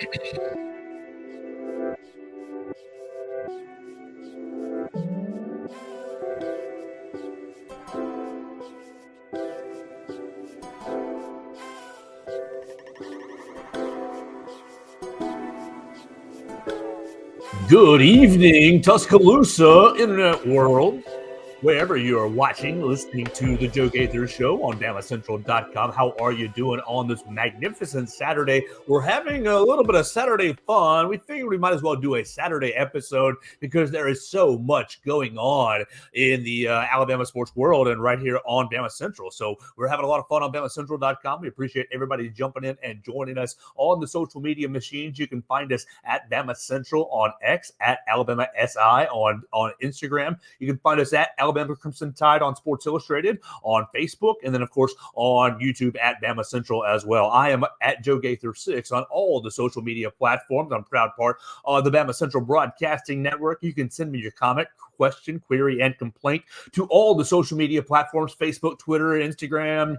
Good evening, Tuscaloosa internet world. Wherever you are watching, listening to the Joe Gaither Show on BamaCentral.com. How are you doing on this magnificent Saturday? We're having a little bit of Saturday fun. We figured we might as well do a Saturday episode because there is so much going on in the Alabama sports world and right here on Bama Central. So we're having a lot of fun on BamaCentral.com. We appreciate everybody jumping in and joining us on the social media machines. You can find us at Bama Central on X, at Alabama SI on Instagram. You can find us at Alabama Crimson Tide on Sports Illustrated, on Facebook, and then, of course, on YouTube at Bama Central as well. I am at Joe Gaither 6 on all the social media platforms. I'm a proud part of the Bama Central Broadcasting Network. You can send me your comment, question, query, and complaint to all the social media platforms, Facebook, Twitter, Instagram,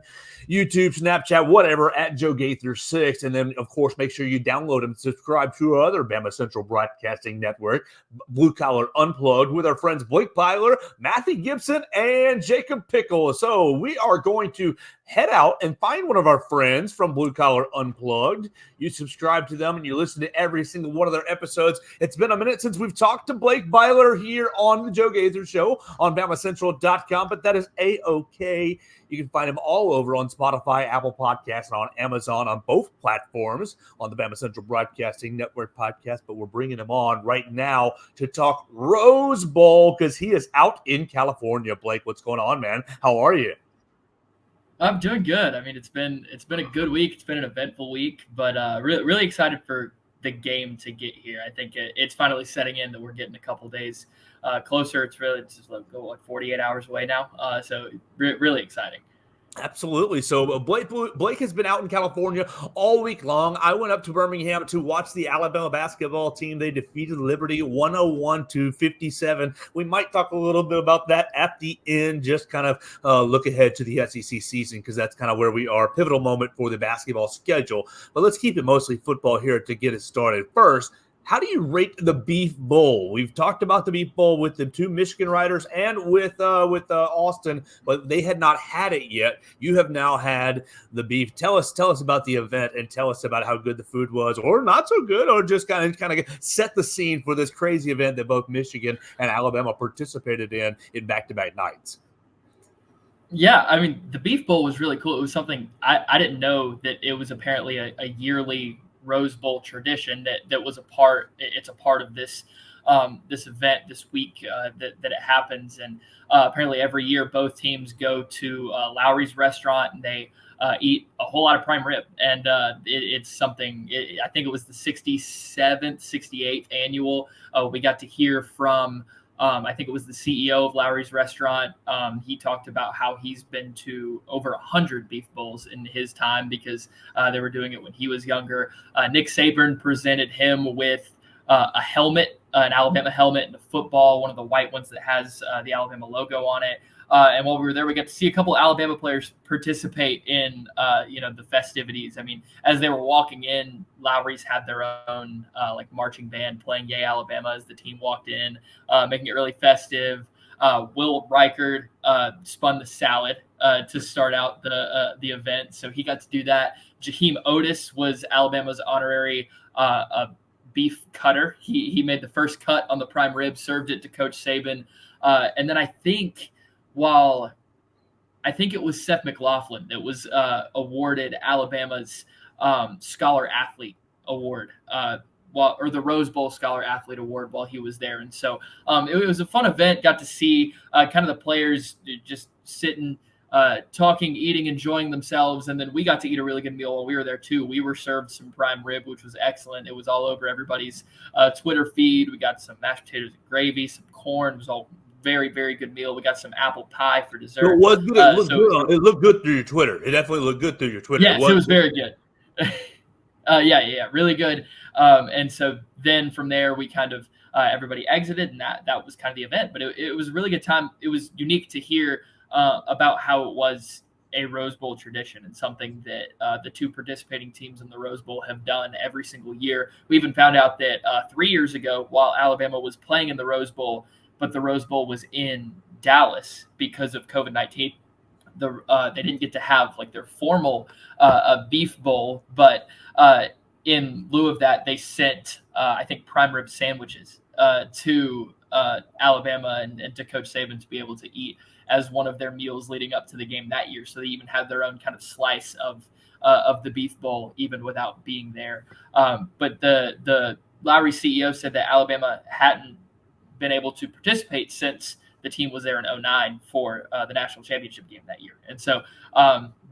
YouTube, Snapchat, whatever, at Joe Gaither 6. And then, of course, make sure you download and subscribe to our other Bama Central Broadcasting Network, Blue Collar Unplugged, with our friends Blake Byler, Matthew Gibson, and Jacob Pickle. So we are going to head out and find one of our friends from Blue Collar Unplugged. You subscribe to them and you listen to every single one of their episodes. It's been a minute since we've talked to Blake Byler here on the Joe Gaither Show on BamaCentral.com, but that is A-OK. You can find him all over on Spotify, Apple Podcasts, and on Amazon on both platforms on the Bama Central Broadcasting Network podcast. But we're bringing him on right now to talk Rose Bowl because he is out in California. Blake, what's going on, man? How are you? I'm doing good. I mean, it's been a good week. It's been an eventful week, but really excited for the game to get here. I think it's finally setting in that we're getting a couple days closer. It's just like 48 hours away now. So really exciting. Absolutely. So Blake has been out in California all week long. I went up to Birmingham to watch the Alabama basketball team. They defeated Liberty 101-57. We might talk a little bit about that at the end, just kind of look ahead to the SEC season because that's kind of where we are, pivotal moment for the basketball schedule. But let's keep it mostly football here to get it started. First, how do you rate the Beef Bowl? We've talked about the Beef Bowl with the two Michigan riders and with Austin, but they had not had it yet. You have now had the beef. Tell us about the event and tell us about how good the food was, or not so good, or just kind of set the scene for this crazy event that both Michigan and Alabama participated in back-to-back nights. Yeah, I mean, the Beef Bowl was really cool. It was something I didn't know that it was apparently a yearly Rose Bowl tradition that was a part of this this event this week that it happens. And apparently every year both teams go to Lowry's restaurant and they eat a whole lot of prime rib. And it's something, I think it was the 67th, 68th annual. We got to hear from I think it was the CEO of Lowry's restaurant. He talked about how he's been to over 100 Beef Bowls in his time because they were doing it when he was younger. Nick Saban presented him with a helmet, an Alabama helmet, and a football, one of the white ones that has the Alabama logo on it. And while we were there, we got to see a couple Alabama players participate in, the festivities. I mean, as they were walking in, Lowry's had their own marching band playing "Yay Alabama" as the team walked in, making it really festive. Will Reichard spun the salad to start out the event, so he got to do that. Jaheim Otis was Alabama's honorary beef cutter. He made the first cut on the prime rib, served it to Coach Saban, and then I think it was Seth McLaughlin that was awarded Alabama's Scholar Athlete Award, or the Rose Bowl Scholar Athlete Award while he was there. And so it was a fun event. Got to see kind of the players just sitting, talking, eating, enjoying themselves. And then we got to eat a really good meal while we were there too. We were served some prime rib, which was excellent. It was all over everybody's Twitter feed. We got some mashed potatoes and gravy, some corn. It was all very, very good meal. We got some apple pie for dessert. It was good. It looked good through your Twitter. It definitely looked good through your Twitter. Yes, it was very good. Yeah, really good. And so then from there, we kind of everybody exited, and that was kind of the event. But it was a really good time. It was unique to hear about how it was a Rose Bowl tradition and something that the two participating teams in the Rose Bowl have done every single year. We even found out that 3 years ago, while Alabama was playing in the Rose Bowl, but the Rose Bowl was in Dallas because of COVID-19, they didn't get to have like their formal beef bowl, but in lieu of that, they sent I think prime rib sandwiches to Alabama and to Coach Saban to be able to eat as one of their meals leading up to the game that year. So they even had their own kind of slice of the beef bowl, even without being there. But the Lowry CEO said that Alabama hadn't been able to participate since the team was there in 2009 for the national championship game that year. And so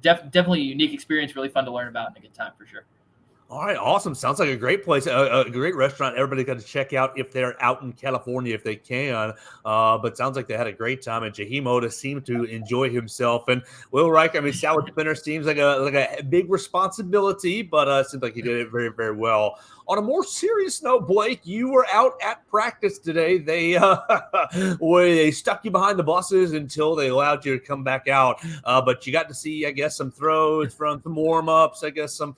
definitely a unique experience, really fun to learn about and a good time for sure. All right, awesome. Sounds like a great place, a great restaurant. Everybody got to check out if they're out in California, if they can. But sounds like they had a great time. And Jaheim Otis seemed to enjoy himself. And Will Reich, I mean, salad spinner seems like a big responsibility, but it seems like he did it very, very well. On a more serious note, Blake, you were out at practice today. They they stuck you behind the buses until they allowed you to come back out. But you got to see, I guess, some throws from some warm ups. I guess some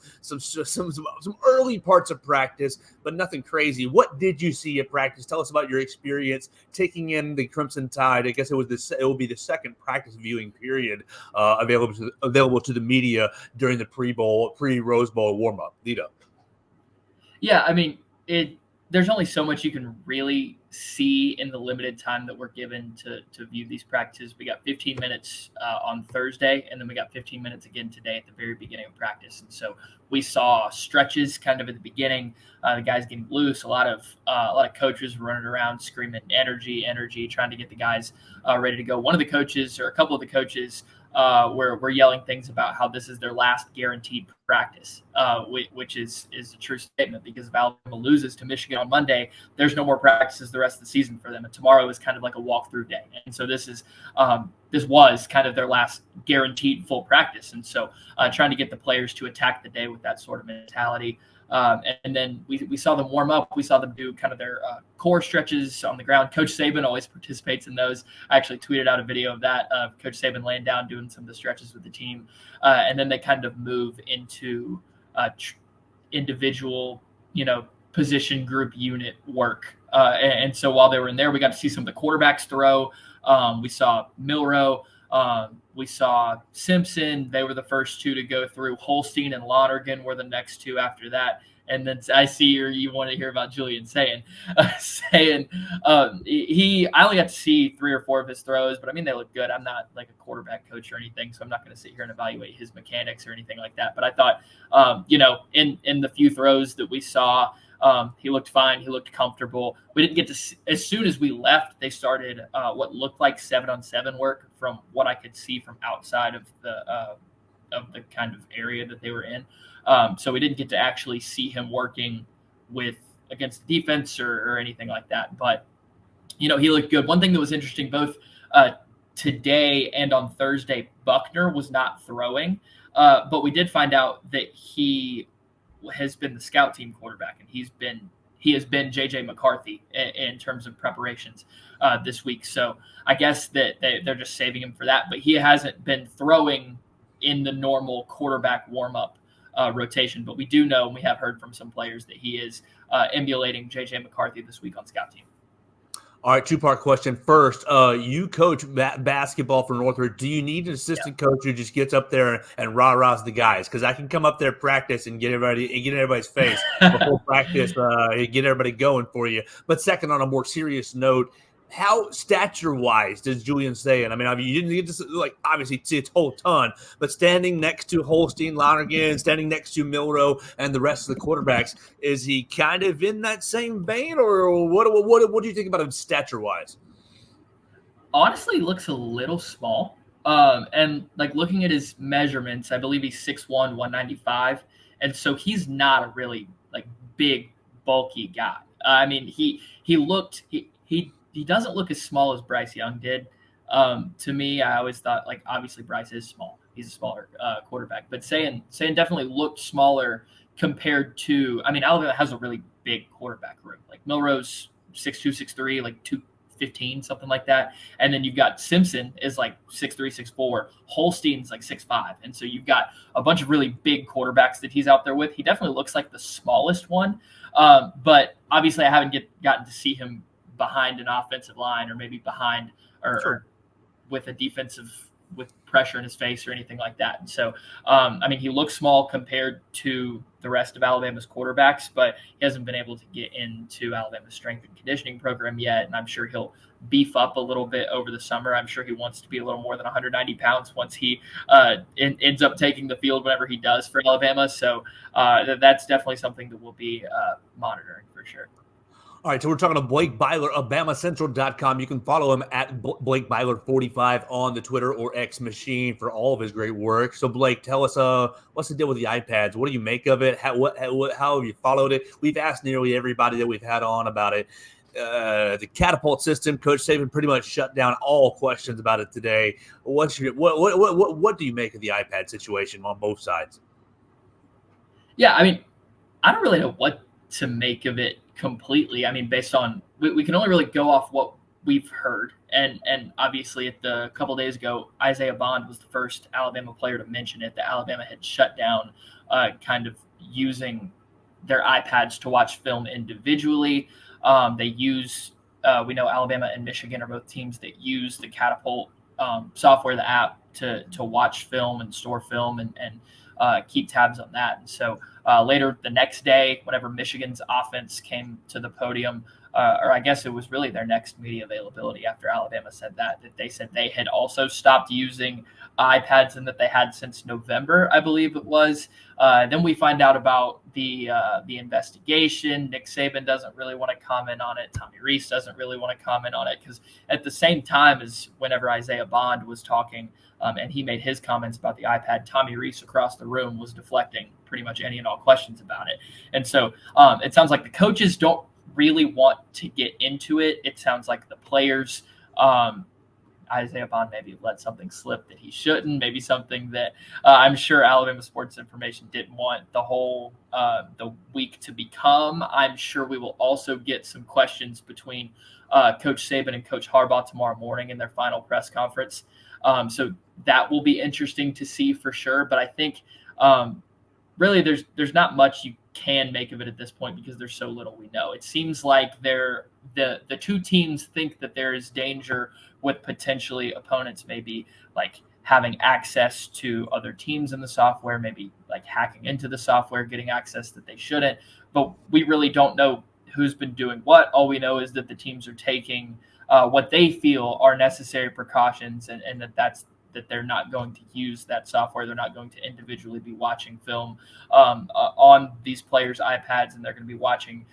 early parts of practice, but nothing crazy. What did you see at practice? Tell us about your experience taking in the Crimson Tide. I guess it will be the second practice viewing period available to the media during the pre-Rose Bowl warm up lead up. Yeah, I mean, there's only so much you can really see in the limited time that we're given to view these practices. We got 15 minutes on Thursday, and then we got 15 minutes again today at the very beginning of practice. And so we saw stretches kind of at the beginning, the guys getting loose. A lot of coaches running around screaming energy, trying to get the guys ready to go. One of the coaches, or a couple of the coaches, we're yelling things about how this is their last guaranteed practice, which is a true statement, because if Alabama loses to Michigan on Monday, there's no more practices the rest of the season for them. And tomorrow is kind of like a walkthrough day. And so this was kind of their last guaranteed full practice. And so trying to get the players to attack the day with that sort of mentality. And then we saw them warm up. We saw them do kind of their core stretches on the ground. Coach Saban always participates in those. I actually tweeted out a video of that, of Coach Saban laying down, doing some of the stretches with the team. And then they kind of move into individual, position group unit work. And so while they were in there, we got to see some of the quarterbacks throw. We saw Milroe. We saw Simpson. They were the first two to go through. Holstein and Lonergan were the next two after that. And then I see you want to hear about Julian Sayin. I only got to see 3 or 4 of his throws, but I mean, they look good. I'm not like a quarterback coach or anything, so I'm not going to sit here and evaluate his mechanics or anything like that. But I thought, in the few throws that we saw, he looked fine. He looked comfortable. We didn't get to as soon as we left, they started what looked like 7-on-7 work from what I could see from outside of the kind of area that they were in. So we didn't get to actually see him working against the defense or anything like that. But, he looked good. One thing that was interesting, both today and on Thursday, Buckner was not throwing, but we did find out that he has been the scout team quarterback, and he has been JJ McCarthy in terms of preparations this week. So I guess that they're just saving him for that, but he hasn't been throwing in the normal quarterback warm-up rotation. But we do know, and we have heard from some players, that he is emulating JJ McCarthy this week on scout team. All right, 2-part question. First, you coach basketball for Northwood. Do you need an assistant coach who just gets up there and rah-rahs the guys? Because I can come up there, practice, and get everybody's face before practice, get everybody going for you. But second, on a more serious note, how stature-wise does Julian Sayin? I mean, you didn't get to obviously see a whole ton, but standing next to Holstein, Lonergan, standing next to Milroe, and the rest of the quarterbacks, is he kind of in that same vein, or what do you think about him stature-wise? Honestly, looks a little small. And looking at his measurements, I believe he's 6'1", 195, and so he's not a really big, bulky guy. I mean, he doesn't look as small as Bryce Young did. To me, I always thought, obviously Bryce is small. He's a smaller quarterback. But Sayin definitely looked smaller compared to – I mean, Alabama has a really big quarterback room. Milroe's 6'2", 6'3", 15, something like that. And then you've got Simpson is like 6'3", 6'4". Holstein's like 6'5". And so you've got a bunch of really big quarterbacks that he's out there with. He definitely looks like the smallest one. But obviously I haven't gotten to see him behind an offensive line or maybe behind or with a defensive with pressure in his face or anything like that. And so, I mean, he looks small compared to the rest of Alabama's quarterbacks, but he hasn't been able to get into Alabama's strength and conditioning program yet. And I'm sure he'll beef up a little bit over the summer. I'm sure he wants to be a little more than 190 pounds once he ends up taking the field whenever he does for Alabama. So that's definitely something that we'll be monitoring for sure. All right, so we're talking to Blake Byler of BamaCentral.com. You can follow him at Blake Byler 45 on the Twitter or X machine for all of his great work. So, Blake, tell us what's the deal with the iPads? What do you make of it? How have you followed it? We've asked nearly everybody that we've had on about it. The catapult system, Coach Saban pretty much shut down all questions about it today. What do you make of the iPad situation on both sides? Yeah, I mean, I don't really know what to make of it completely. I mean, based on we can only really go off what we've heard, and obviously a couple days ago, Isaiah Bond was the first Alabama player to mention it, that Alabama had shut down kind of using their iPads to watch film individually. They use we know Alabama and Michigan are both teams that use the Catapult software, the app, to watch film and store film and keep tabs on that. And so later the next day, whenever Michigan's offense came to the podium, or I guess it was really their next media availability after Alabama said that they said they had also stopped using iPads and that they had since November, I believe it was. Then we find out about the investigation. Nick Saban doesn't really want to comment on it. Tommy Rees doesn't really want to comment on it, because at the same time as whenever Isaiah Bond was talking and he made his comments about the iPad, Tommy Rees across the room was deflecting pretty much any and all questions about it. And so it sounds like the coaches don't really want to get into it. It sounds like the players, Isaiah Bond maybe let something slip that he shouldn't, maybe something that I'm sure Alabama Sports Information didn't want the whole the week to become. I'm sure we will also get some questions between Coach Saban and Coach Harbaugh tomorrow morning in their final press conference. So that will be interesting to see for sure. But I think really there's not much you can make of it at this point, because there's so little we know. It seems like the two teams think that there is danger with potentially opponents maybe like having access to other teams in the software, maybe like hacking into the software, getting access that they shouldn't. But we really don't know who's been doing what. All we know is that the teams are taking what they feel are necessary precautions, and that they're not going to use that software. They're not going to individually be watching film on these players' iPads, and they're going to be watching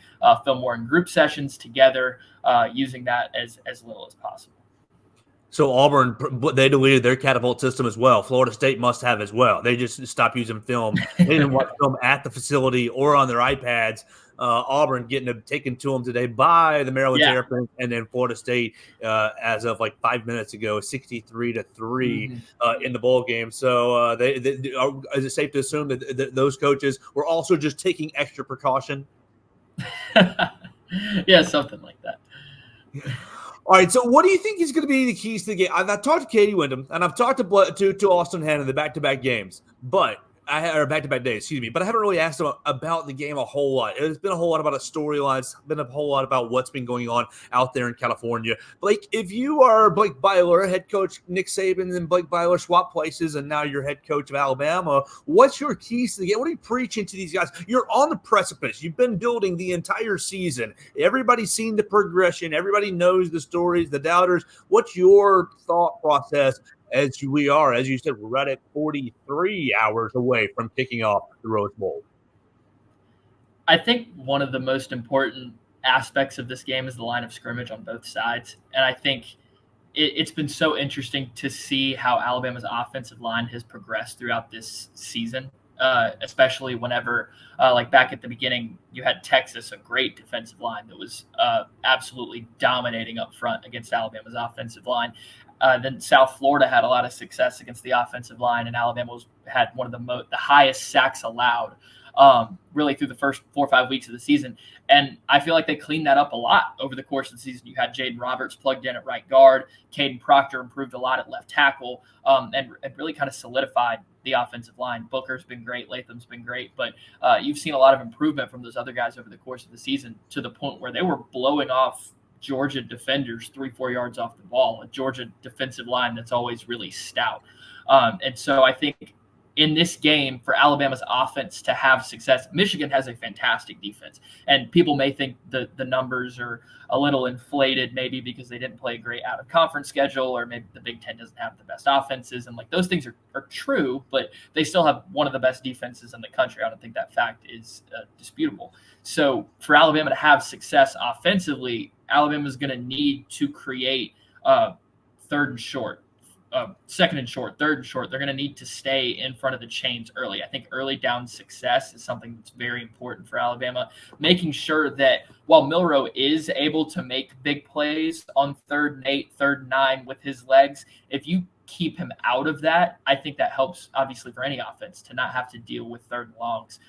film more in group sessions together, using that as little as possible. So Auburn, they deleted their catapult system as well. Florida State must have as well. They just stopped using film. They didn't watch film at the facility or on their iPads. Auburn getting it taken to them today by the Maryland Terrapins, and then Florida State, as of like 5 minutes ago, 63-3 in the bowl game. So is it safe to assume that those coaches were also just taking extra precaution? Yeah, something like that. All right, so what do you think is going to be the keys to the game? I've talked to Katie Wyndham, and I've talked to Austin Hannon, the back-to-back games, or back-to-back days, excuse me. But I haven't really asked them about the game a whole lot. It's been a whole lot about a storyline. It's been a whole lot about what's been going on out there in California. Blake, if you are Blake Byler, head coach Nick Saban, and Blake Byler swap places, and now you're head coach of Alabama, what's your keys to the game? What are you preaching to these guys? You're on the precipice. You've been building the entire season. Everybody's seen the progression. Everybody knows the stories, the doubters. What's your thought process? As you said, we're right at 43 hours away from kicking off the Rose Bowl. I think one of the most important aspects of this game is the line of scrimmage on both sides. And I think it's been so interesting to see how Alabama's offensive line has progressed throughout this season, especially whenever, like back at the beginning, you had Texas, a great defensive line that was absolutely dominating up front against Alabama's offensive line. Then South Florida had a lot of success against the offensive line, and Alabama had one of the highest sacks allowed really through the first 4 or 5 weeks of the season. And I feel like they cleaned that up a lot over the course of the season. You had Jaden Roberts plugged in at right guard. Caden Proctor improved a lot at left tackle, and really kind of solidified the offensive line. Booker's been great. Latham's been great. But you've seen a lot of improvement from those other guys over the course of the season to the point where they were blowing off Georgia defenders 3-4 yards off the ball, a Georgia defensive line that's always really stout. And so I think in this game, for Alabama's offense to have success, Michigan has a fantastic defense. And people may think the numbers are a little inflated, maybe because they didn't play a great out-of-conference schedule, or maybe the Big Ten doesn't have the best offenses. And like those things are true, but they still have one of the best defenses in the country. I don't think that fact is disputable. So for Alabama to have success offensively, Alabama's going to need to create third and short, second and short, third and short. They're going to need to stay in front of the chains early. I think early down success is something that's very important for Alabama, making sure that while Milroe is able to make big plays on 3rd and 8, 3rd and 9 with his legs, if you keep him out of that, I think that helps obviously for any offense to not have to deal with 3rd and longs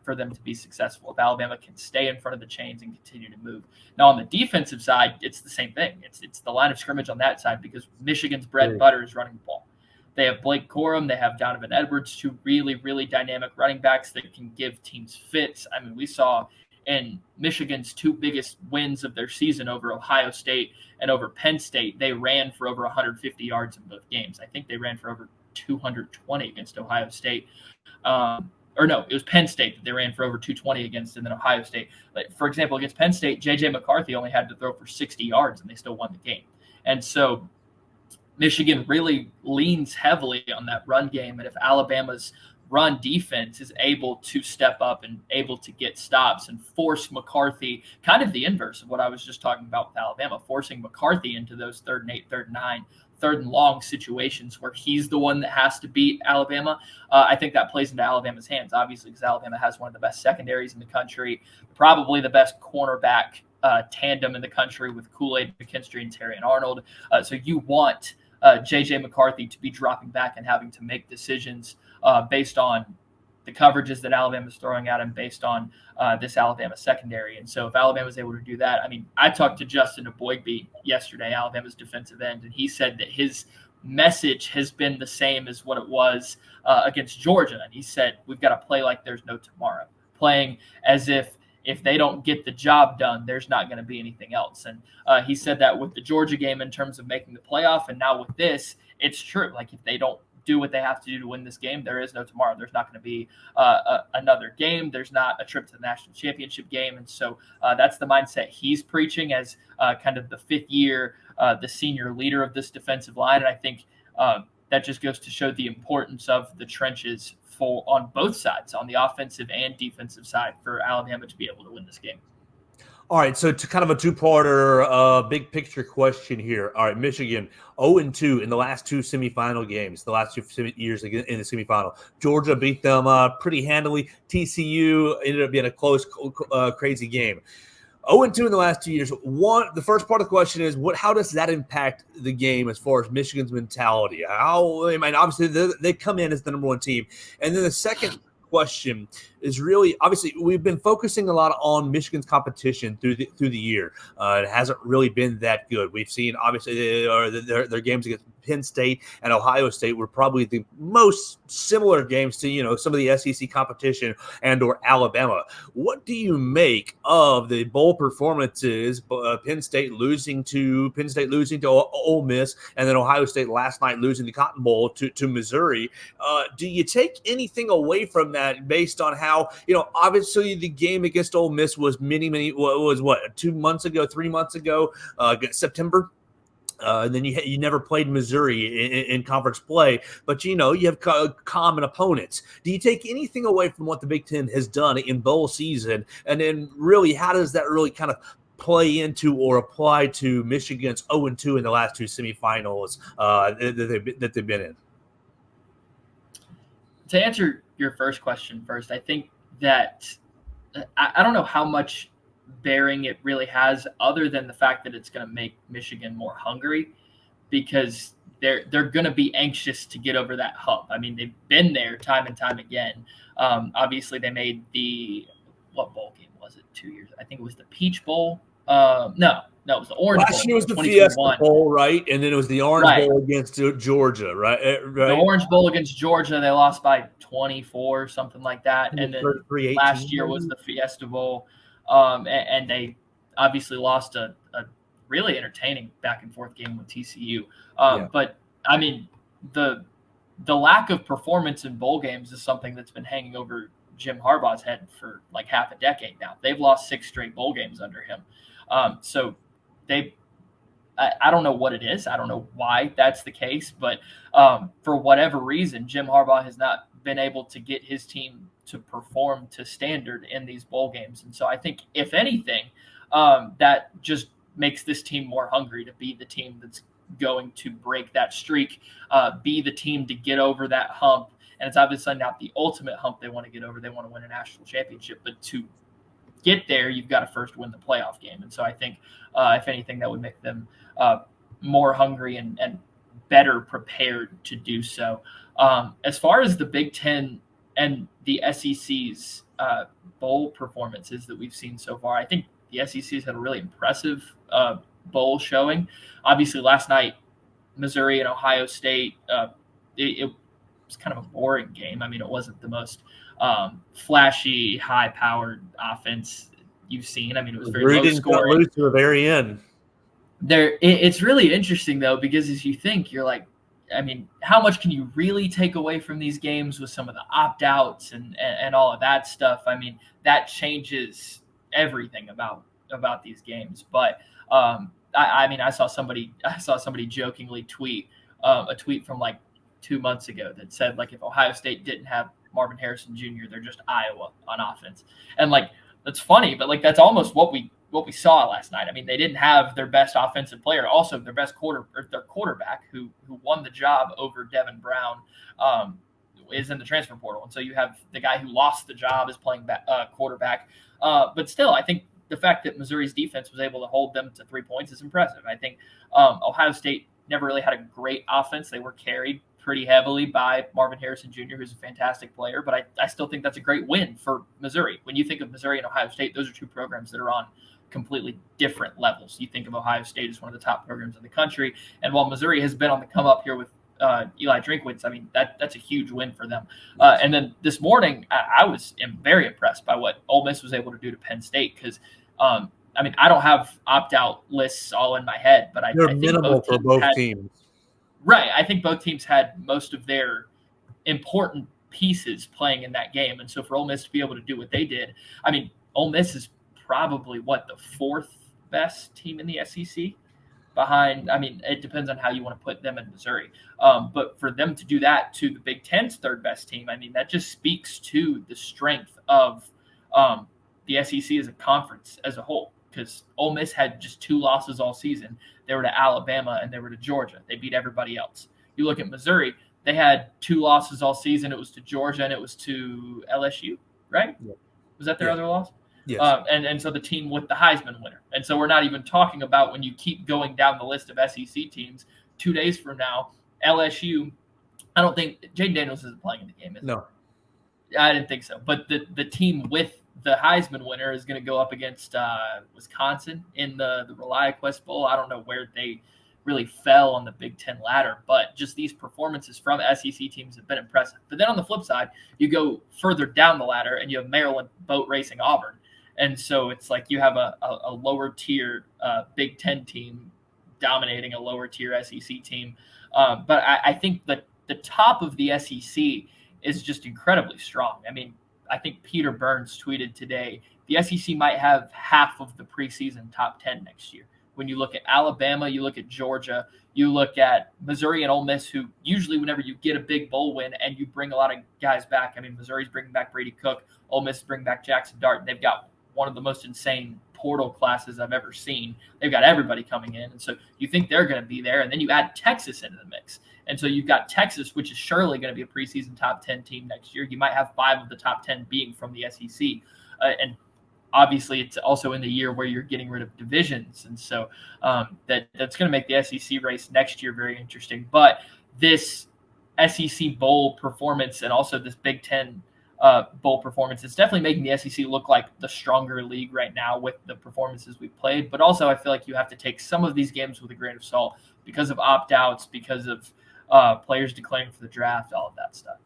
for them to be successful. If Alabama can stay in front of the chains and continue to move. Now on the defensive side, it's the same thing. It's the line of scrimmage on that side, because Michigan's bread and butter is running the ball. They have Blake Corum. They have Donovan Edwards, 2 really, really dynamic running backs that can give teams fits. I mean, we saw in Michigan's 2 biggest wins of their season over Ohio State and over Penn State, they ran for over 150 yards in both games. I think they ran for over 220 against Ohio State. Or no, it was Penn State that they ran for over 220 against, and then Ohio State. Like, for example, against Penn State, J.J. McCarthy only had to throw for 60 yards, and they still won the game. And so Michigan really leans heavily on that run game, and if Alabama's run defense is able to step up and able to get stops and force McCarthy, kind of the inverse of what I was just talking about with Alabama, forcing McCarthy into those 3rd and 8, 3rd and 9, 3rd and long situations where he's the one that has to beat Alabama. I think that plays into Alabama's hands, obviously, because Alabama has one of the best secondaries in the country, probably the best cornerback tandem in the country with Kool-Aid McKinstry and Terrion Arnold. So you want J.J. McCarthy to be dropping back and having to make decisions based on the coverages that Alabama's throwing at him, based on this Alabama secondary. And so if Alabama's able to do that, I mean, I talked to Justin Aboigbe yesterday, Alabama's defensive end, and he said that his message has been the same as what it was against Georgia. And he said, we've got to play like there's no tomorrow, playing as if they don't get the job done, there's not going to be anything else. And he said that with the Georgia game in terms of making the playoff, and now with this, it's true. Like if they don't do what they have to do to win this game, there is no tomorrow. There's not going to be another game. There's not a trip to the national championship game. And so that's the mindset he's preaching as kind of the 5th year, the senior leader of this defensive line. And I think that just goes to show the importance of the trenches on both sides, on the offensive and defensive side, for Alabama to be able to win this game. All right, so to kind of a 2-parter, big picture question here. All right, Michigan 0-2 in the last 2 semifinal games, the last 2 years in the semifinal. Georgia beat them pretty handily. TCU ended up being a close, crazy game. 0-2 in the last 2 years. The first part of the question is, how does that impact the game as far as Michigan's mentality? Obviously they come in as the number 1 team, and then the second question is really, obviously we've been focusing a lot on Michigan's competition through the year. It hasn't really been that good. We've seen obviously their games against Penn State and Ohio State were probably the most similar games to some of the SEC competition and or Alabama. What do you make of the bowl performances? Penn State losing to Ole Miss, and then Ohio State last night losing the Cotton Bowl to Missouri. Do you take anything away from that based on how obviously the game against Ole Miss was 2 months ago, 3 months ago, September. And then you never played Missouri in conference play, but you have common opponents. Do you take anything away from what the Big Ten has done in bowl season? And then really, how does that really kind of play into or apply to Michigan's 0-2 in the last 2 semifinals that they've been in? To answer your first question first, I think that I don't know how much bearing it really has, other than the fact that it's going to make Michigan more hungry, because they're going to be anxious to get over that hump. I mean, they've been there time and time again. Obviously, they made what bowl game was it 2 years? I think it was the Peach Bowl. No, it was the Orange Bowl. Last year was the Fiesta Bowl, right? And then it was the Orange Bowl against Georgia, right? The Orange Bowl against Georgia, they lost by 24, something like that. And then last year was the Fiesta Bowl, and they obviously lost a really entertaining back and forth game with TCU. But I mean, the lack of performance in bowl games is something that's been hanging over Jim Harbaugh's head for like half a decade now. They've lost 6 straight bowl games under him. So I don't know what it is. I don't know why that's the case, but for whatever reason, Jim Harbaugh has not been able to get his team to perform to standard in these bowl games. And so I think, if anything, that just makes this team more hungry to be the team that's going to break that streak, be the team to get over that hump. And it's obviously not the ultimate hump they want to get over. They want to win a national championship, but to get there, you've got to first win the playoff game. And so I think, if anything, that would make them more hungry and better prepared to do so. As far as the Big Ten and the SEC's bowl performances that we've seen so far, I think the SEC has had a really impressive bowl showing. Obviously, last night, Missouri and Ohio State, it was kind of a boring game. I mean, it wasn't the most flashy, high-powered offense you've seen. I mean, it was very low scoring. Lose to the very end. It's really interesting, though, because as you think, you're like, I mean, how much can you really take away from these games with some of the opt-outs and all of that stuff? I mean, that changes everything about these games. But I saw somebody jokingly tweet a tweet from like 2 months ago that said, like, if Ohio State didn't have Marvin Harrison Jr., they're just Iowa on offense. And like, that's funny, but like, that's almost what we saw last night. I mean, they didn't have their best offensive player, also their best their quarterback who won the job over Devin Brown, is in the transfer portal. And so you have the guy who lost the job is playing quarterback. But still, I think the fact that Missouri's defense was able to hold them to 3 points is impressive. I think Ohio State never really had a great offense. They were carried pretty heavily by Marvin Harrison Jr., who's a fantastic player, but I still think that's a great win for Missouri. When you think of Missouri and Ohio State, those are two programs that are on completely different levels. You think of Ohio State as one of the top programs in the country, and while Missouri has been on the come up here with Eli Drinkwitz, I mean, that's a huge win for them. And then this morning, I was very impressed by what Ole Miss was able to do to Penn State, because I mean, I don't have opt-out lists all in my head, but I think minimal for both teams. Right. I think both teams had most of their important pieces playing in that game. And so for Ole Miss to be able to do what they did, I mean, Ole Miss is probably, the 4th best team in the SEC behind. I mean, it depends on how you want to put them in Missouri. But for them to do that to the Big Ten's 3rd best team, I mean, that just speaks to the strength of the SEC as a conference as a whole. Because Ole Miss had just 2 losses all season. They were to Alabama and they were to Georgia. They beat everybody else. You look at Missouri, they had 2 losses all season. It was to Georgia and it was to LSU, right? Yeah. Was that their other loss? Yes. And so the team with the Heisman winner. And so we're not even talking about, when you keep going down the list of SEC teams, 2 days from now, LSU, I don't think Jaden Daniels isn't playing in the game, is No. I didn't think so. But the team with the Heisman winner is going to go up against Wisconsin in the ReliaQuest Bowl. I don't know where they really fell on the Big Ten ladder, but just these performances from SEC teams have been impressive. But then on the flip side, you go further down the ladder and you have Maryland boat racing Auburn. And so it's like you have a lower tier Big Ten team dominating a lower tier SEC team. But I think that the top of the SEC is just incredibly strong. I mean, I think Peter Burns tweeted today, the SEC might have half of the preseason top 10 next year. When you look at Alabama, you look at Georgia, you look at Missouri and Ole Miss, who usually whenever you get a big bowl win and you bring a lot of guys back, I mean, Missouri's bringing back Brady Cook, Ole Miss is bringing back Jackson Dart, and they've got one of the most insane portal classes I've ever seen. They've got everybody coming in, and so you think they're going to be there, and then you add Texas into the mix. And so you've got Texas, which is surely going to be a preseason top 10 team next year. You might have 5 of the top 10 being from the SEC. And obviously it's also in the year where you're getting rid of divisions. And so that's going to make the SEC race next year very interesting. But this SEC bowl performance and also this Big Ten bowl performance, it's definitely making the SEC look like the stronger league right now with the performances we've played. But also I feel like you have to take some of these games with a grain of salt because of opt-outs, because of players declaring for the draft, all of that stuff.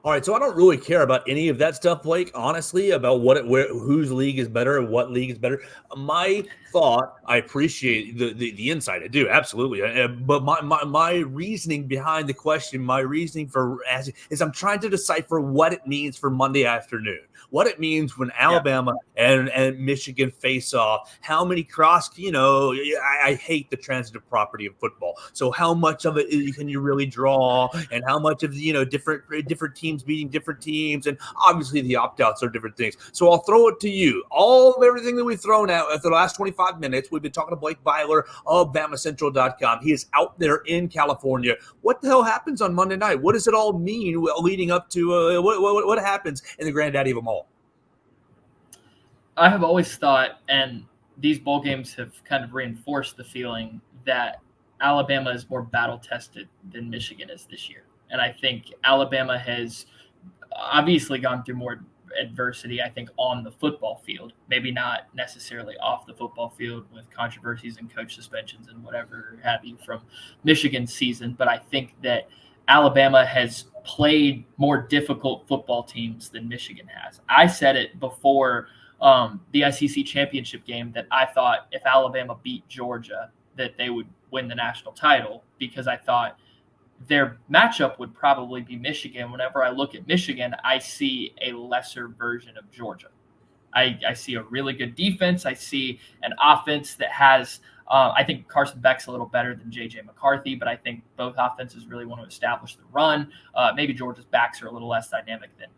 All right, so I don't really care about any of that stuff, Blake, honestly, about whose league is better and what league is better. My thought, I appreciate the insight. I do, absolutely. But my reasoning behind the question, my reasoning for asking is I'm trying to decipher what it means for Monday afternoon, what it means when Alabama and Michigan face off, how many I hate the transitive property of football. So how much of it can you really draw, and how much of different teams beating different teams, and obviously the opt-outs are different things. So I'll throw it to you. All of everything that we've thrown out for the last 25 minutes, we've been talking to Blake Byler of BamaCentral.com. He is out there in California. What the hell happens on Monday night? What does it all mean leading up to what happens in the granddaddy of them all? I have always thought, and these bowl games have kind of reinforced the feeling that Alabama is more battle-tested than Michigan is this year. And I think Alabama has obviously gone through more adversity, I think, on the football field, maybe not necessarily off the football field with controversies and coach suspensions and whatever have you from Michigan's season. But I think that Alabama has played more difficult football teams than Michigan has. I said it before the SEC championship game that I thought if Alabama beat Georgia, that they would win the national title, because I thought their matchup would probably be Michigan. Whenever I look at Michigan, I see a lesser version of Georgia. I see a really good defense. I see an offense that has I think Carson Beck's a little better than J.J. McCarthy, but I think both offenses really want to establish the run. Maybe Georgia's backs are a little less dynamic than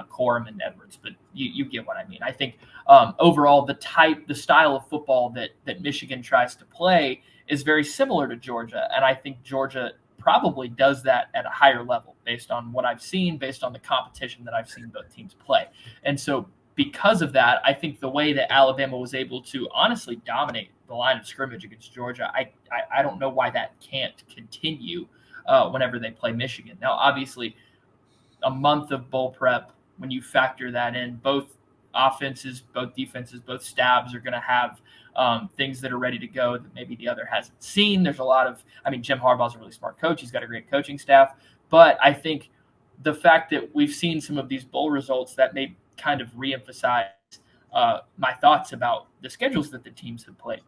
Corum and Edwards, but you get what I mean. I think overall the style of football that Michigan tries to play is very similar to Georgia, and I think Georgia probably does that at a higher level based on what I've seen, based on the competition that I've seen both teams play. And so because of that, I think the way that Alabama was able to honestly dominate the line of scrimmage against Georgia, I don't know why that can't continue whenever they play Michigan. Now, obviously, a month of bowl prep, when you factor that in, both offenses, both defenses, both stabs are going to have things that are ready to go that maybe the other hasn't seen. There's a lot of, Jim Harbaugh's a really smart coach. He's got a great coaching staff. But I think the fact that we've seen some of these bowl results, that may kind of reemphasize my thoughts about the schedules that the teams have played.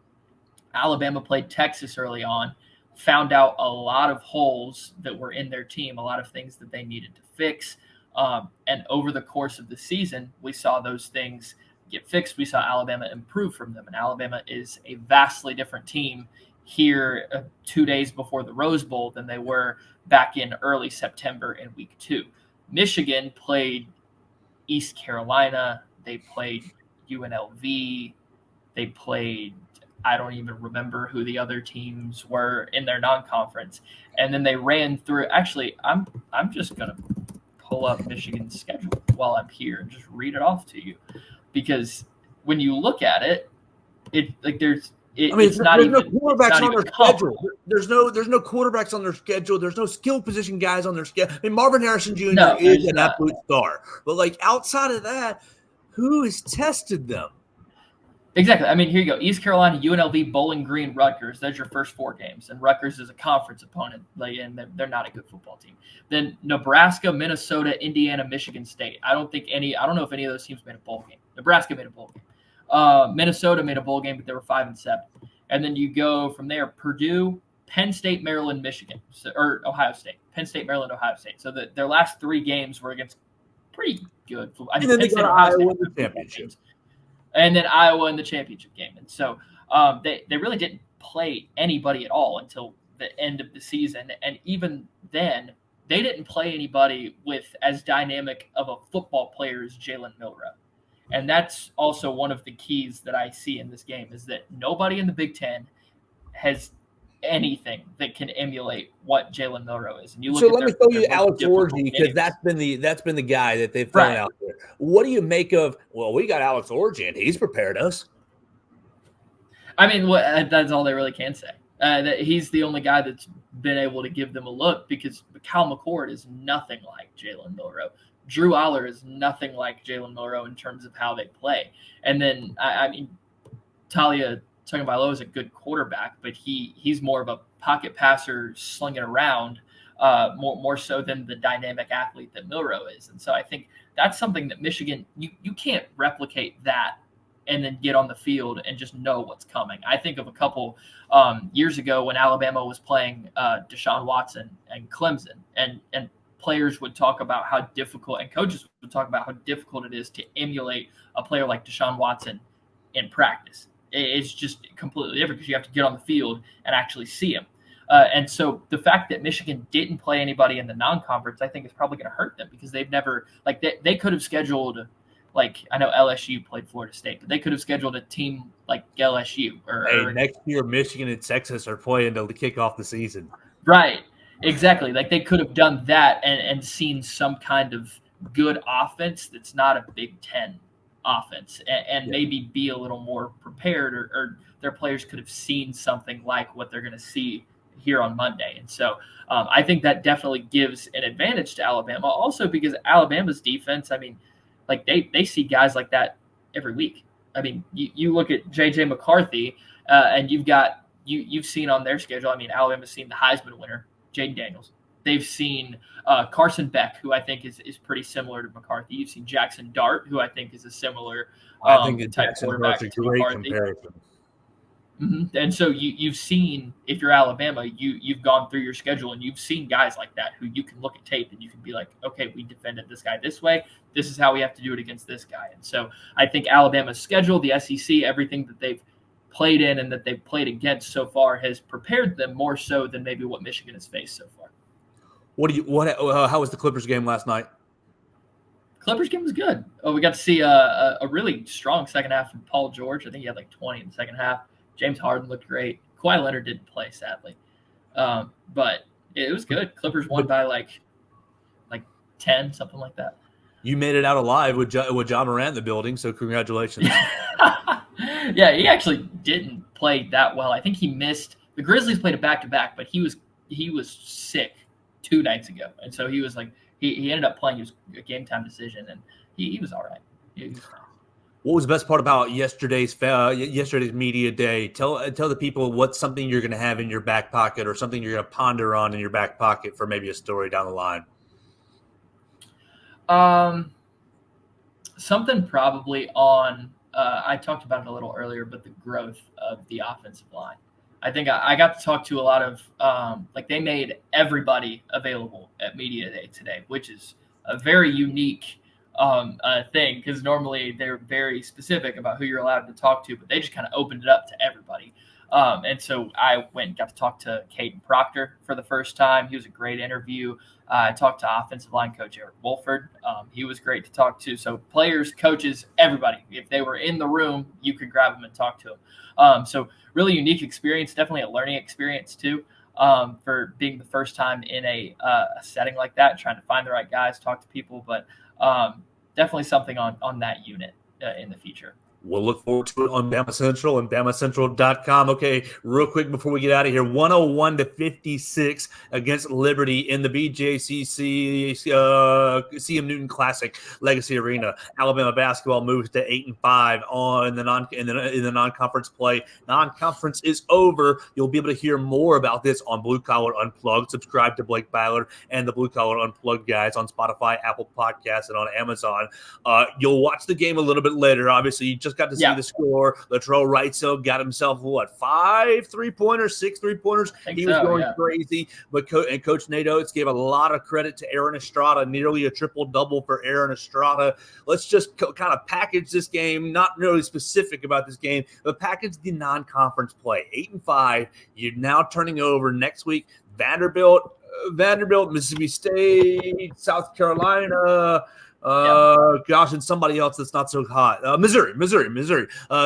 Alabama played Texas early on, found out a lot of holes that were in their team, a lot of things that they needed to fix. And over the course of the season, we saw those things get fixed. We saw Alabama improve from them. And Alabama is a vastly different team here 2 days before the Rose Bowl than they were back in early September in week 2. Michigan played East Carolina. They played UNLV. They played, I don't even remember who the other teams were in their non-conference. And then they ran through. Actually, I'm just going to pull up Michigan's schedule while I'm here and just read it off to you, because when you look at it, it's not even. There's no quarterbacks on their schedule. There's no quarterbacks on their schedule. There's no skill position guys on their schedule. Marvin Harrison Jr. is an absolute star, but outside of that, who has tested them? Exactly. Here you go. East Carolina, UNLV, Bowling Green, Rutgers. There's your first 4 games. And Rutgers is a conference opponent, and they're not a good football team. Then Nebraska, Minnesota, Indiana, Michigan State. I don't know if any of those teams made a bowl game. Nebraska made a bowl game. Minnesota made a bowl game, but they were 5-7. And then you go from there, Purdue, Penn State, Maryland, Michigan, or Ohio State. Penn State, Maryland, Ohio State. So their last 3 games were against pretty good football. And then they got Iowa in the championship. And then Iowa in the championship game. And so they really didn't play anybody at all until the end of the season. And even then, they didn't play anybody with as dynamic of a football player as Jalen Milroe. And that's also one of the keys that I see in this game, is that nobody in the Big Ten has anything that can emulate what Jalen Milroe is. And you look So at let me throw you Alex Orji, because that's been the guy that they've thrown out there. What do you make of? Well, we got Alex Orji, and he's prepared us. I mean, that's all they really can say. That he's the only guy that's been able to give them a look, because Cal McCord is nothing like Jalen Milroe. Drew Aller is nothing like Jalen Milroe in terms of how they play. And then, I mean, Talia Tagovailoa is a good quarterback, but he's more of a pocket passer, slinging around, more so than the dynamic athlete that Milroe is. And so I think that's something that Michigan, you can't replicate that and then get on the field and just know what's coming. I think of a couple years ago when Alabama was playing Deshaun Watson and Clemson, and players would talk about how difficult, and coaches would talk about how difficult it is to emulate a player like Deshaun Watson in practice. It's just completely different because you have to get on the field and actually see him. And so the fact that Michigan didn't play anybody in the non-conference, I think, is probably going to hurt them, because they've never, like, they could have scheduled, like, I know LSU played Florida State, but they could have scheduled a team like LSU. Or next year, Michigan and Texas are playing to kick off the season. Right. Exactly. Like, they could have done that and seen some kind of good offense that's not a Big Ten offense, and maybe be a little more prepared, or their players could have seen something like what they're going to see here on Monday. And so I think that definitely gives an advantage to Alabama, also because Alabama's defense, I mean, like, they see guys like that every week. I mean, you look at J.J. McCarthy, and you've seen on their schedule, I mean, Alabama's seen the Heisman winner, Jaden Daniels. They've seen Carson Beck, who I think is pretty similar to McCarthy. You've seen Jackson Dart, who I think is a similar I think type quarterback to McCarthy. Comparison. Mm-hmm. And so you've seen, if you're Alabama, you've gone through your schedule and you've seen guys like that who you can look at tape and you can be like, okay, we defended this guy this way. This is how we have to do it against this guy. And so I think Alabama's schedule, the SEC, everything that they've played in and that they've played against so far has prepared them more so than maybe what Michigan has faced so far. How was the Clippers game last night? Clippers game was good. Oh, we got to see a really strong second half from Paul George. I think he had like 20 in the second half. James Harden looked great. Kawhi Leonard didn't play, sadly. But it was good. Clippers won by like 10, something like that. You made it out alive with John Morant in the building, so congratulations. Yeah, he actually didn't play that well. I think he missed – the Grizzlies played a back-to-back, but he was sick 2 nights ago. And so he was like – he ended up playing his game-time decision, and he was all right. He was fine. What was the best part about yesterday's media day? Tell the people what's something you're going to have in your back pocket, or something you're going to ponder on in your back pocket for maybe a story down the line. Something probably on I talked about it a little earlier, but the growth of the offensive line. I think I got to talk to a lot of they made everybody available at media day today, which is a very unique thing, because normally they're very specific about who you're allowed to talk to, but they just kind of opened it up to everybody. And so I went and got to talk to Caden Proctor for the first time. He was a great interview. I talked to offensive line coach Eric Wolford. He was great to talk to. So players, coaches, everybody, if they were in the room, you could grab them and talk to them. So really unique experience, definitely a learning experience too, for being the first time in a setting like that, trying to find the right guys, talk to people, but definitely something on that unit in the future. We'll look forward to it on BamaCentral and BamaCentral.com. Okay, real quick before we get out of here, 101-56 against Liberty in the BJCC CM Newton Classic Legacy Arena. Alabama basketball moves to 8-5 on in the non-conference play. Non-conference is over. You'll be able to hear more about this on Blue Collar Unplugged. Subscribe to Blake Byler and the Blue Collar Unplugged guys on Spotify, Apple Podcasts, and on Amazon. You'll watch the game a little bit later. Obviously, you just got to see the score. Latrell Wrightsell got himself 5 3-pointers, 6 3-pointers. He was going crazy. But Coach Nate Oates gave a lot of credit to Aaron Estrada, nearly a triple-double for Aaron Estrada. Let's just kind of package this game, not really specific about this game, but package the non-conference play. 8-5. You're now turning over next week. Vanderbilt, Mississippi State, South Carolina, Yeah. Gosh, and somebody else that's not so hot. Missouri.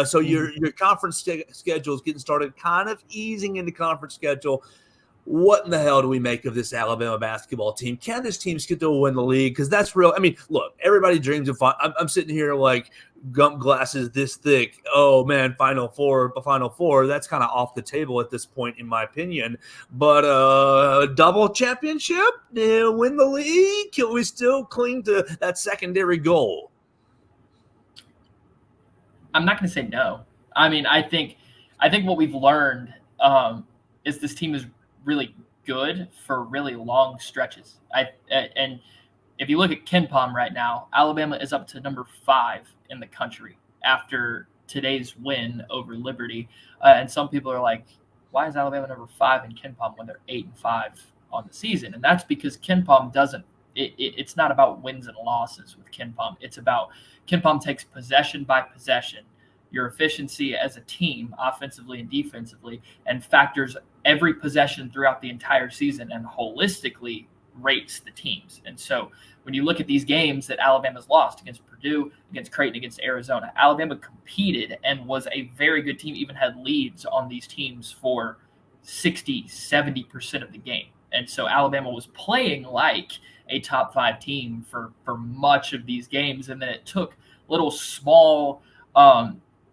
So your conference schedule is getting started, kind of easing into conference schedule. What in the hell do we make of this Alabama basketball team? Can this team still win the league? Because that's real. I mean, look, everybody dreams of I'm sitting here like gump glasses this thick. Oh man, Final Four. That's kind of off the table at this point, in my opinion. But double championship, win the league. Can we still cling to that secondary goal? I'm not going to say no. I mean, I think what we've learned is this team is really good for really long stretches. And if you look at KenPom right now, Alabama is up to number 5 in the country after today's win over Liberty. And some people are like, why is Alabama number 5 in KenPom when they're 8-5 on the season? And that's because KenPom doesn't. It's not about wins and losses with KenPom. It's about KenPom takes possession by possession, your efficiency as a team, offensively and defensively, and factors every possession throughout the entire season and holistically rates the teams. And so when you look at these games that Alabama's lost against Purdue, against Creighton, against Arizona, Alabama competed and was a very good team, even had leads on these teams for 60, 70% of the game. And so Alabama was playing like a top 5 team for much of these games. And then it took little small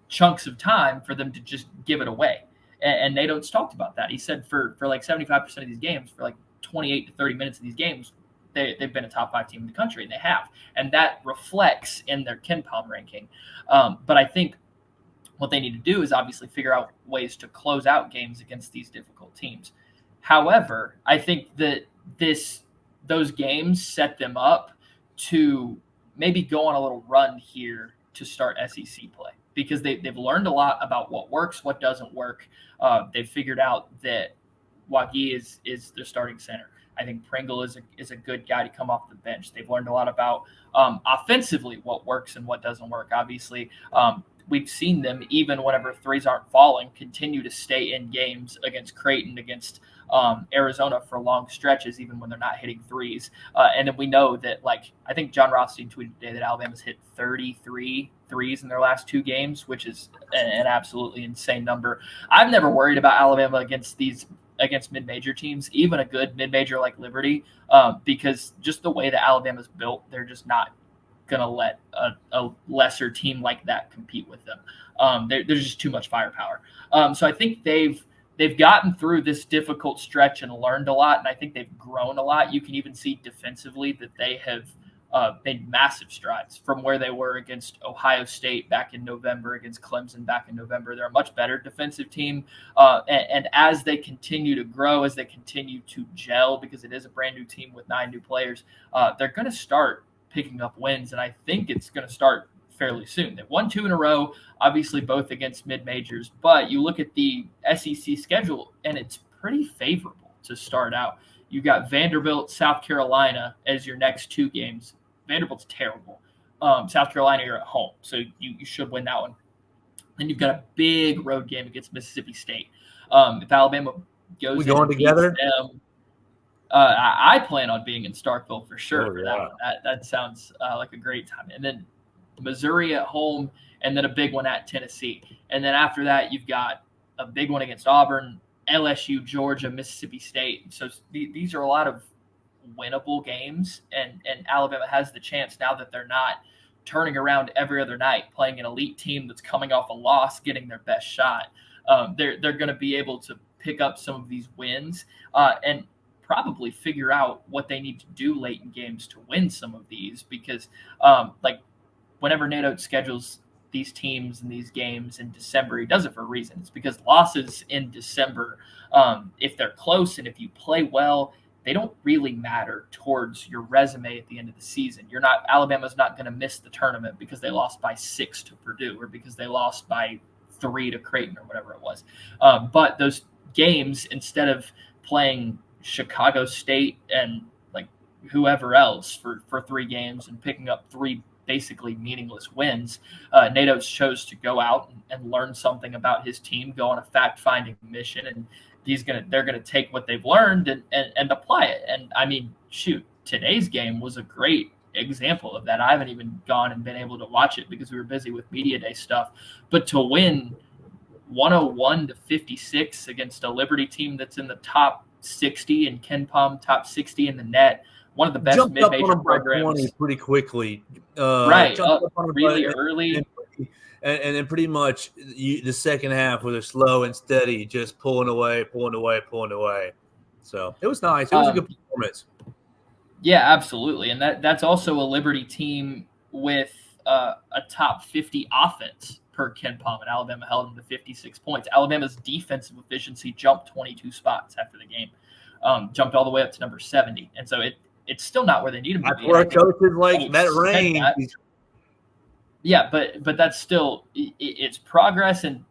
chunks of time for them to just give it away. And Nate Oates talked about that. He said for like 75% of these games, for like 28 to 30 minutes of these games, they've been a top 5 team in the country, and they have. And that reflects in their KenPom ranking. But I think what they need to do is obviously figure out ways to close out games against these difficult teams. However, I think that those games set them up to maybe go on a little run here to start SEC play, because they've learned a lot about what works, what doesn't work. They've figured out that Wagi is their starting center. I think Pringle is a good guy to come off the bench. They've learned a lot about offensively what works and what doesn't work. Obviously, we've seen them, even whenever threes aren't falling, continue to stay in games against Creighton, against Arizona for long stretches, even when they're not hitting threes. And then we know that, like, I think John Rothstein tweeted today that Alabama's hit 33 threes in their last 2 games, which is an absolutely insane number. I've never worried about Alabama against mid-major teams, even a good mid-major like Liberty, because just the way that Alabama's built, they're just not going to let a lesser team like that compete with them. There's just too much firepower. So I think they've gotten through this difficult stretch and learned a lot, and I think they've grown a lot. You can even see defensively that they have made massive strides from where they were against Ohio State back in November, against Clemson back in November. They're a much better defensive team. And as they continue to grow, as they continue to gel, because it is a brand new team with 9 new players, they're going to start picking up wins. And I think it's going to start fairly soon. They've won 2 in a row, obviously both against mid-majors, but you look at the SEC schedule and it's pretty favorable to start out. You got Vanderbilt, South Carolina as your next 2 games. Vanderbilt's terrible. South Carolina, you're at home, so you should win that one. Then you've got a big road game against Mississippi State. If Alabama goes in and together, beats them, I plan on being in Starkville for sure for that one. That sounds like a great time. And then Missouri at home, and then a big one at Tennessee. And then after that, you've got a big one against Auburn, LSU, Georgia, Mississippi State. So these are a lot of winnable games, and Alabama has the chance, now that they're not turning around every other night, playing an elite team that's coming off a loss, getting their best shot. They're going to be able to pick up some of these wins and probably figure out what they need to do late in games to win some of these, because like whenever Nate Oates schedules these teams and these games in December, he does it for a reason. It's because losses in December, if they're close and if you play well, they don't really matter towards your resume at the end of the season. Alabama's not going to miss the tournament because they lost by 6 to Purdue, or because they lost by 3 to Creighton, or whatever it was. But those games, instead of playing Chicago State and like whoever else for 3 games and picking up 3 basically meaningless wins, Nate Oates chose to go out and learn something about his team, go on a fact-finding mission, and they're gonna take what they've learned and apply it. And I mean, shoot, today's game was a great example of that. I haven't even gone and been able to watch it because we were busy with media day stuff. But to win 101-56 against a Liberty team that's in the top 60 in KenPom, top 60 in the net, one of the best Jumped up on mid-major them by programs. 20 pretty quickly. Right, Jumped up on them really early. And then pretty much the second half was slow and steady, just pulling away. So it was nice. It was a good performance. Yeah, absolutely. And that's also a Liberty team with a top 50 offense per KenPom, and Alabama held them to 56 points. Alabama's defensive efficiency jumped 22 spots after the game, jumped all the way up to number 70. And so it's still not where they need them to be. That's where coaches like that range. Yeah, but that's still it's progress, and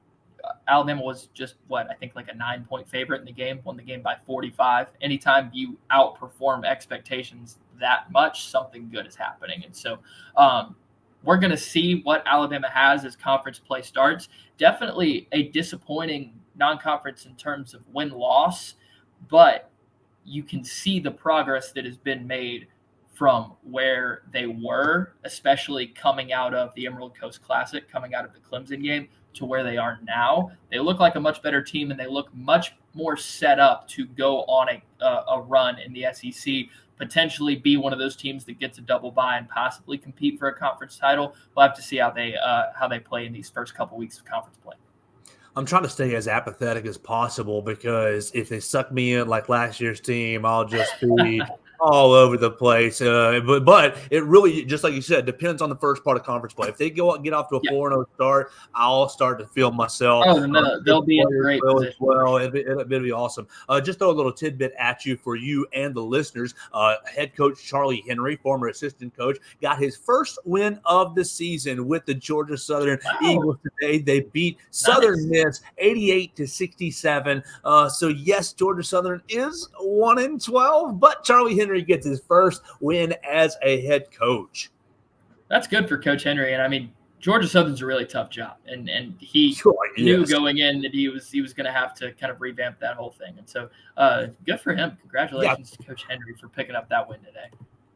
Alabama was just I think like a 9-point favorite in the game, won the game by 45. Anytime you outperform expectations that much, something good is happening. And so we're going to see what Alabama has as conference play starts. Definitely a disappointing non-conference in terms of win-loss, but you can see the progress that has been made from where they were, especially coming out of the Emerald Coast Classic, coming out of the Clemson game, to where they are now. They look like a much better team, and they look much more set up to go on a run in the SEC, potentially be one of those teams that gets a double bye and possibly compete for a conference title. We'll have to see how they play in these first couple weeks of conference play. I'm trying to stay as apathetic as possible, because if they suck me in like last year's team, I'll just be all over the place. But it really, just like you said, depends on the first part of conference play. If they go out and get off to a 4-0 start, I'll start to feel myself. Oh, no, they'll be in great position. Well, it'll be awesome. Just throw a little tidbit at you for you and the listeners. Head coach Charlie Henry, former assistant coach, got his first win of the season with the Georgia Southern Eagles today. They beat Southern Miss 88-67. So yes, Georgia Southern is 1-12, but Charlie Henry gets his first win as a head coach. That's good for Coach Henry. And I mean, Georgia Southern's a really tough job, and he knew going in that he was going to have to kind of revamp that whole thing. And so good for him. Congratulations to Coach Henry for picking up that win today.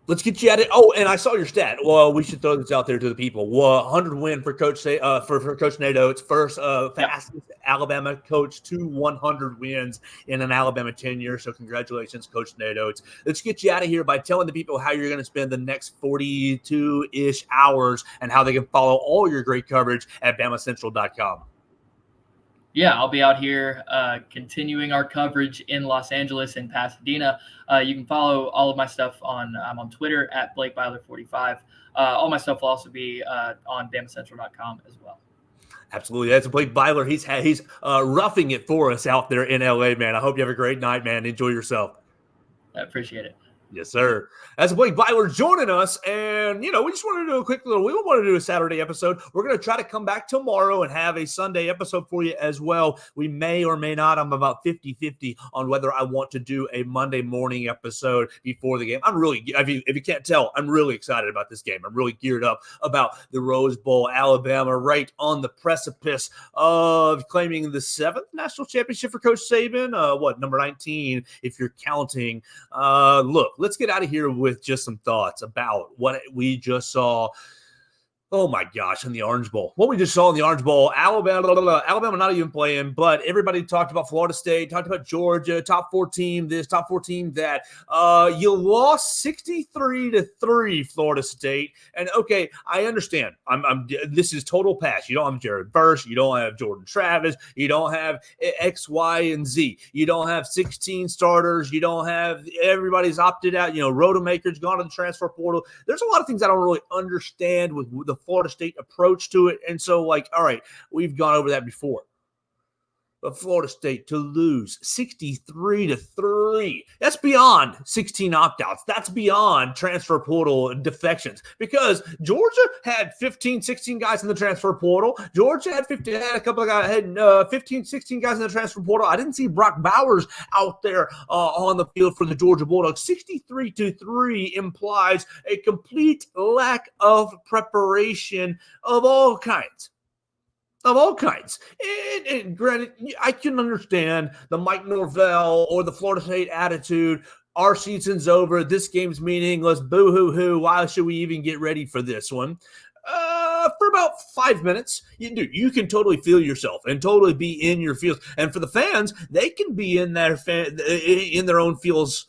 Let's get you at it. Oh, and I saw your stat. Well, we should throw this out there to the people. 100 win for Coach for Coach Nadeau. It's first fastest Alabama coach to 100 wins in an Alabama tenure. So congratulations, Coach Nadeau. Let's get you out of here by telling the people how you're going to spend the next 42-ish hours and how they can follow all your great coverage at BamaCentral.com. Yeah, I'll be out here continuing our coverage in Los Angeles and Pasadena. You can follow all of my stuff I'm on Twitter at Blake Byler 45. All my stuff will also be on BamaCentral.com as well. Absolutely. That's Blake Byler. He's roughing it for us out there in LA, man. I hope you have a great night, man. Enjoy yourself. I appreciate it. Yes, sir. That's Blake Byler joining us. And, we just want to do we want to do a Saturday episode. We're going to try to come back tomorrow and have a Sunday episode for you as well. We may or may not. I'm about 50-50 on whether I want to do a Monday morning episode before the game. If you can't tell, I'm really excited about this game. I'm really geared up about the Rose Bowl, Alabama, right on the precipice of claiming the 7th national championship for Coach Saban. Number 19, if you're counting. Look, let's get out of here with just some thoughts about what we just saw. Oh my gosh, in the Orange Bowl. What we just saw in the Orange Bowl, Alabama not even playing, but everybody talked about Florida State, talked about Georgia, top 4 team, this, top 4 team, that. You lost 63-3, Florida State. And okay, I understand. This is total pass. You don't have Jared Verse, you don't have Jordan Travis, you don't have X, Y, and Z. You don't have 16 starters, you don't have everybody's opted out, Rodemaker's gone to the transfer portal. There's a lot of things I don't really understand with the Florida State approach to it. And so, all right, we've gone over that before. But Florida State to lose 63-3, that's beyond 16 opt-outs. That's beyond transfer portal defections, because Georgia had 15, 16 guys in the transfer portal. Georgia had a couple of guys, had 15, 16 guys in the transfer portal. I didn't see Brock Bowers out there on the field for the Georgia Bulldogs. 63-3 implies a complete lack of preparation of all kinds. And granted, I can understand the Mike Norvell or the Florida State attitude. our season's over. This game's meaningless. Boo-hoo-hoo. Why should we even get ready for this one? For about 5 minutes, you can totally feel yourself and totally be in your feels. And for the fans, they can be in their own feels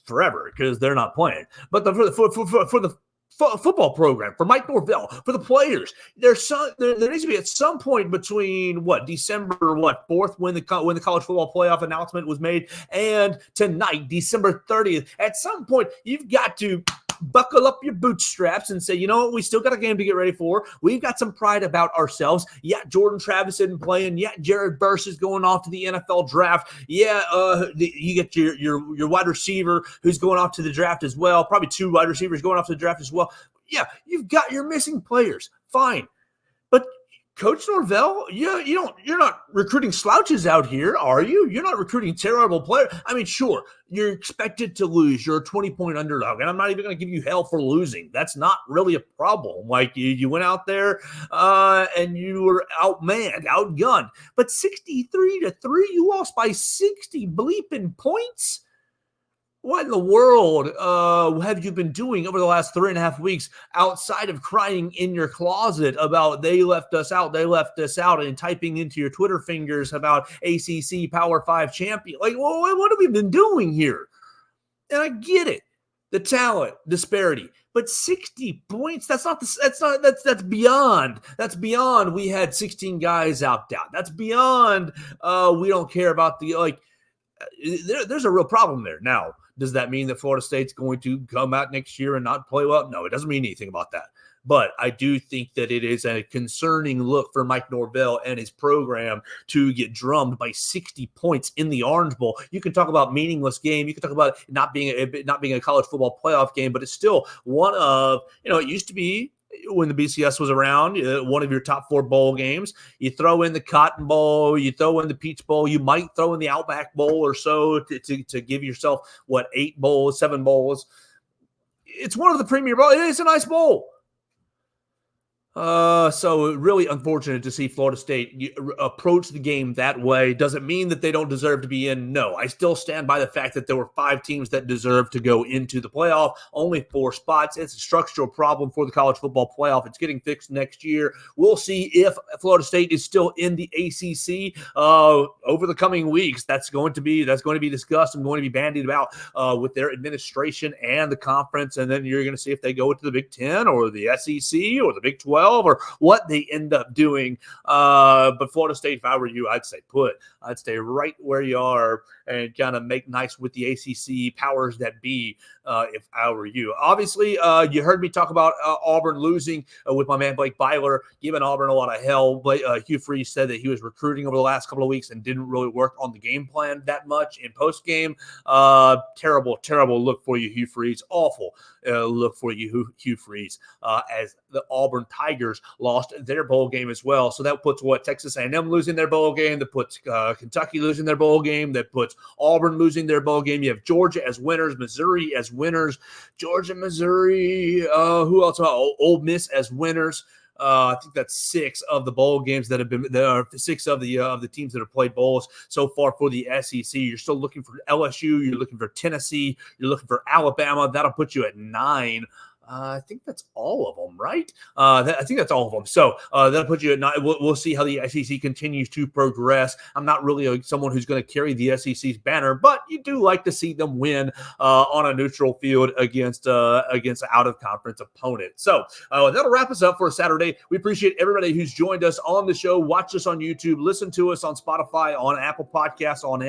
forever because they're not playing. But for the football program, for Mike Norvell, for the players, there needs to be at some point between December 4th when the college football playoff announcement was made and tonight, December 30th. At some point, you've got to buckle up your bootstraps and say, you know what, we still got a game to get ready for. We've got some pride about ourselves. Yeah, Jordan Travis isn't playing. Yeah, Jared Burse is going off to the NFL draft. Yeah, you get your wide receiver who's going off to the draft as well. Probably 2 wide receivers going off to the draft as well. Yeah, you've got your missing players. Fine. But Coach Norvell, you're not recruiting slouches out here, are you? You're not recruiting terrible players. I mean, sure, you're expected to lose. You're a 20-point underdog, and I'm not even going to give you hell for losing. That's not really a problem. Like, you went out there and you were outmanned, outgunned. But 63-3, you lost by 60 bleeping points? What in the world have you been doing over the last 3.5 weeks outside of crying in your closet about they left us out, and typing into your Twitter fingers about ACC Power 5 champion? Like, well, what have we been doing here? And I get it, the talent disparity, but 60 points, that's beyond. That's beyond we had 16 guys opt out. That's beyond we don't care about there's a real problem there. Now, does that mean that Florida State's going to come out next year and not play well? No, it doesn't mean anything about that. But I do think that it is a concerning look for Mike Norvell and his program to get drummed by 60 points in the Orange Bowl. You can talk about meaningless game. You can talk about not being a college football playoff game, but it's still one of, it used to be, when the BCS was around, one of your top 4 bowl games. You throw in the Cotton Bowl, you throw in the Peach Bowl, you might throw in the Outback Bowl or so to give yourself, 8 bowls, 7 bowls. It's one of the premier bowls. It's a nice bowl. So really unfortunate to see Florida State approach the game that way. Doesn't mean that they don't deserve to be in. No, I still stand by the fact that there were 5 teams that deserve to go into the playoff, only 4 spots. It's a structural problem for the college football playoff. It's getting fixed next year. We'll see if Florida State is still in the ACC over the coming weeks. That's going to be discussed and going to be bandied about with their administration and the conference. And then you're going to see if they go into the Big 10 or the SEC or the Big 12. Or what they end up doing. But Florida State, if I were you, I'd stay right where you are and kind of make nice with the ACC powers that be if I were you. Obviously, you heard me talk about Auburn losing with my man Blake Byler, giving Auburn a lot of hell. Hugh Freeze said that he was recruiting over the last couple of weeks and didn't really work on the game plan that much in post-game. Terrible look for you, Hugh Freeze. Awful look for you, Hugh Freeze, as the Auburn Tigers lost their bowl game as well. So that puts Texas A&M losing their bowl game. That puts Kentucky losing their bowl game. That puts Auburn losing their bowl game. You have Georgia as winners, Missouri as winners, Georgia, Missouri. Who else? Ole Miss as winners. I think that's 6 of the bowl games that have been. There are 6 of the teams that have played bowls so far for the SEC. You're still looking for LSU. You're looking for Tennessee. You're looking for Alabama. That'll put you at 9. I think that's all of them, right? I think that's all of them. So that'll put you at 9. We'll see how the SEC continues to progress. I'm not really someone who's going to carry the SEC's banner, but you do like to see them win on a neutral field against an out-of-conference opponent. So that'll wrap us up for a Saturday. We appreciate everybody who's joined us on the show. Watch us on YouTube. Listen to us on Spotify, on Apple Podcasts, on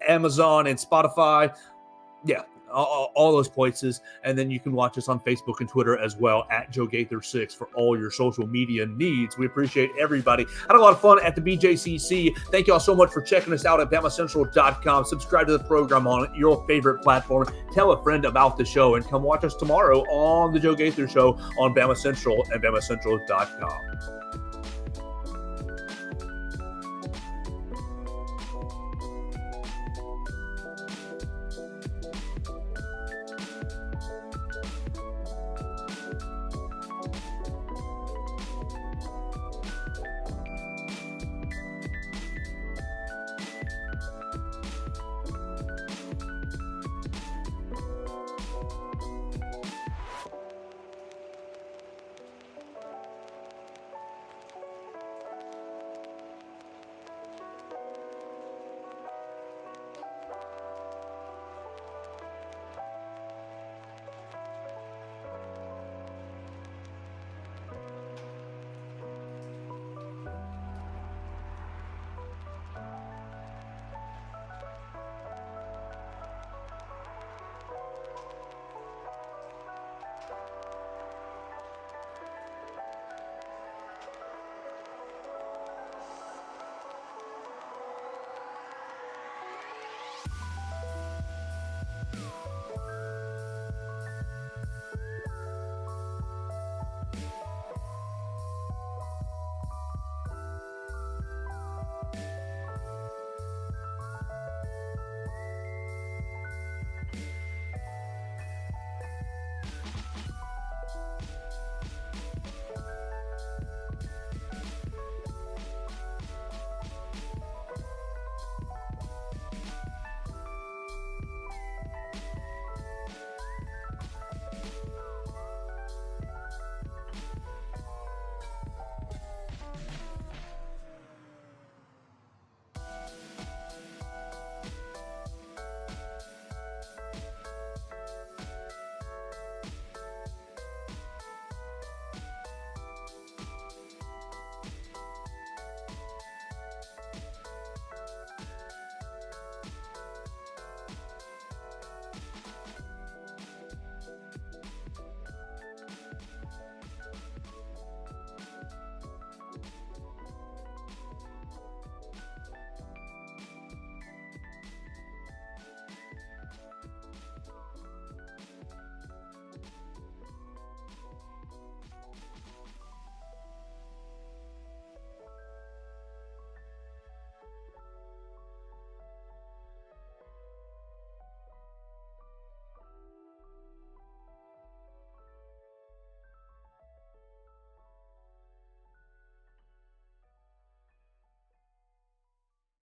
Amazon and Spotify. Yeah. All those places, and then you can watch us on Facebook and Twitter as well at Joe Gaither 6 for all your social media needs. We appreciate everybody. Had a lot of fun at the BJCC. Thank you all so much for checking us out at BamaCentral.com. Subscribe to the program on your favorite platform. Tell a friend about the show, and come watch us tomorrow on the Joe Gaither Show on Bama Central and BamaCentral.com.